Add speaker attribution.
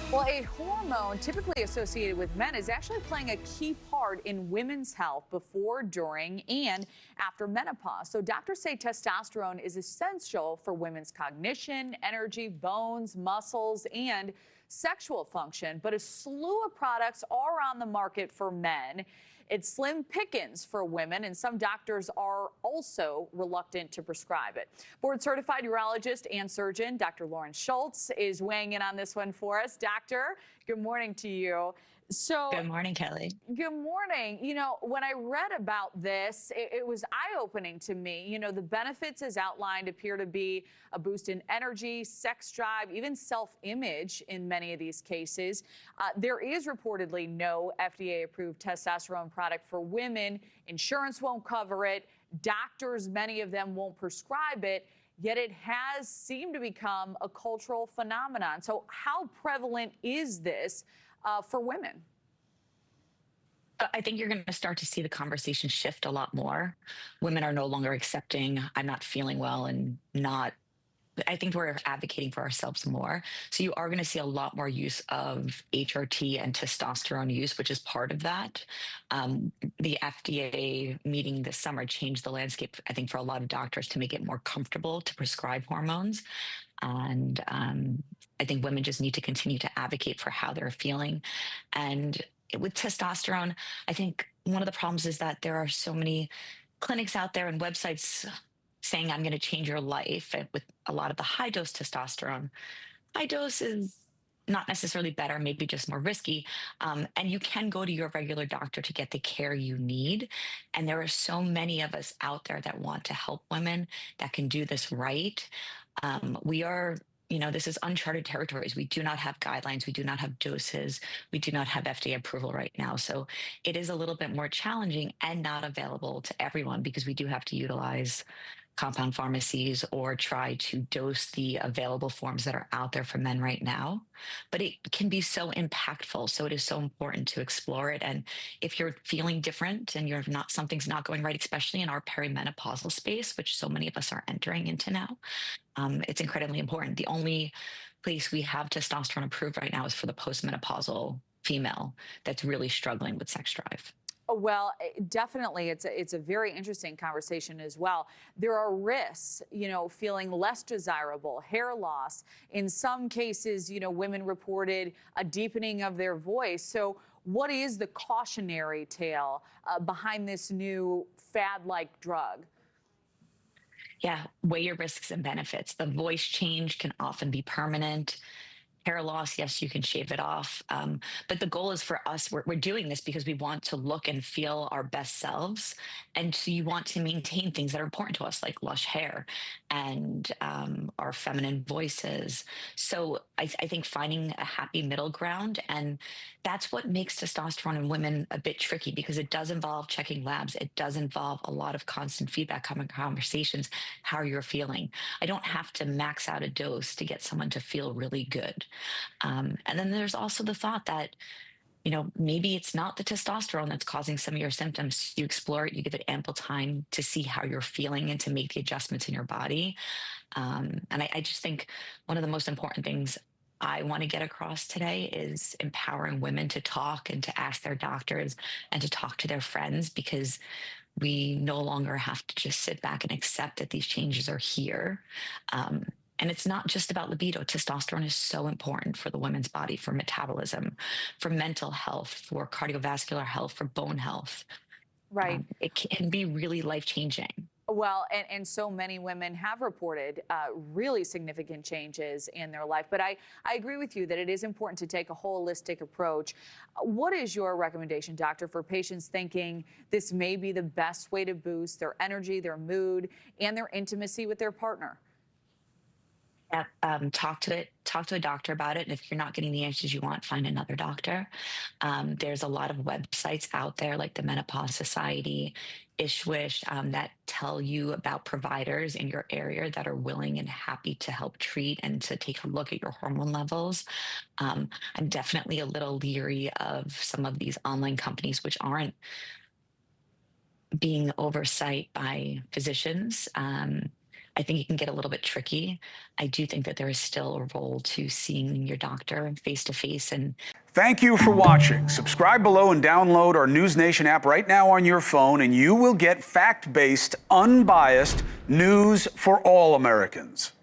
Speaker 1: Well, a hormone typically associated with men is actually playing a key part in women's health before, during, and after menopause. So, doctors say testosterone is essential for women's cognition, energy, bones, muscles, and sexual function. But a slew of products are on the market for men. It's slim pickings for women, and some doctors are also reluctant to prescribe it. Board certified urologist and surgeon Dr. Lauren Schulz is weighing in on this one for us. Doctor, good morning to you. So,
Speaker 2: Good morning, Kelly.
Speaker 1: good morning. When I read about this, it was eye-opening to me. The benefits as outlined appear to be a boost in energy, sex drive, even self-image in many of these cases. There is reportedly no FDA-approved testosterone product for women. Insurance won't cover it. Doctors, many of them won't prescribe it. Yet it has seemed to become a cultural phenomenon. So how prevalent is this for women?
Speaker 2: I think you're going to start to see the conversation shift a lot more. Women are no longer accepting, I'm not feeling well and not. I think we're advocating for ourselves more. So you are going to see a lot more use of HRT and testosterone use, which is part of that. The FDA meeting this summer changed the landscape, I think, for a lot of doctors to make it more comfortable to prescribe hormones. And I think women just need to continue to advocate for how they're feeling. And with testosterone, I think one of the problems is that there are so many clinics out there and websites saying, I'm going to change your life. And with a lot of the high dose testosterone, high dose is not necessarily better, maybe just more risky. And you can go to your regular doctor to get the care you need. And there are so many of us out there that want to help women that can do this right. We are, this is uncharted territories. We do not have guidelines. We do not have doses. We do not have FDA approval right now. So it is a little bit more challenging and not available to everyone because we do have to utilize compound pharmacies or try to dose the available forms that are out there for men right now. But it can be so impactful. So it is so important to explore it. And if you're feeling different and something's not going right, especially in our perimenopausal space, which so many of us are entering into now, it's incredibly important. The only place we have testosterone approved right now is for the postmenopausal female that's really struggling with sex drive.
Speaker 1: Well, definitely, it's a very interesting conversation as well. There are risks, feeling less desirable, hair loss. In some cases, women reported a deepening of their voice. So, what is the cautionary tale behind this new fad-like drug?
Speaker 2: Yeah, weigh your risks and benefits. The voice change can often be permanent. Hair loss, yes, you can shave it off. But the goal is for us, we're doing this because we want to look and feel our best selves. And so you want to maintain things that are important to us, like lush hair and our feminine voices. So I think finding a happy middle ground, and that's what makes testosterone in women a bit tricky because it does involve checking labs. It does involve a lot of constant feedback, common conversations, how you're feeling. I don't have to max out a dose to get someone to feel really good. And then there's also the thought that, maybe it's not the testosterone that's causing some of your symptoms. You explore it, you give it ample time to see how you're feeling and to make the adjustments in your body. And I just think one of the most important things I want to get across today is empowering women to talk and to ask their doctors and to talk to their friends because we no longer have to just sit back and accept that these changes are here. And it's not just about libido. Testosterone is so important for the woman's body, for metabolism, for mental health, for cardiovascular health, for bone health.
Speaker 1: Right.
Speaker 2: It can be really life changing.
Speaker 1: Well, and so many women have reported really significant changes in their life. But I agree with you that it is important to take a holistic approach. What is your recommendation, doctor, for patients thinking this may be the best way to boost their energy, their mood, and their intimacy with their partner?
Speaker 2: Talk to a doctor about it. And if you're not getting the answers you want, find another doctor. There's a lot of websites out there like the Menopause Society, Ishwish, that tell you about providers in your area that are willing and happy to help treat and to take a look at your hormone levels. I'm definitely a little leery of some of these online companies, which aren't being oversight by physicians. I think it can get a little bit tricky. I do think that there is still a role to seeing your doctor face to face. And
Speaker 3: thank you for watching. Subscribe below and download our NewsNation app right now on your phone, and you will get fact-based, unbiased news for all Americans.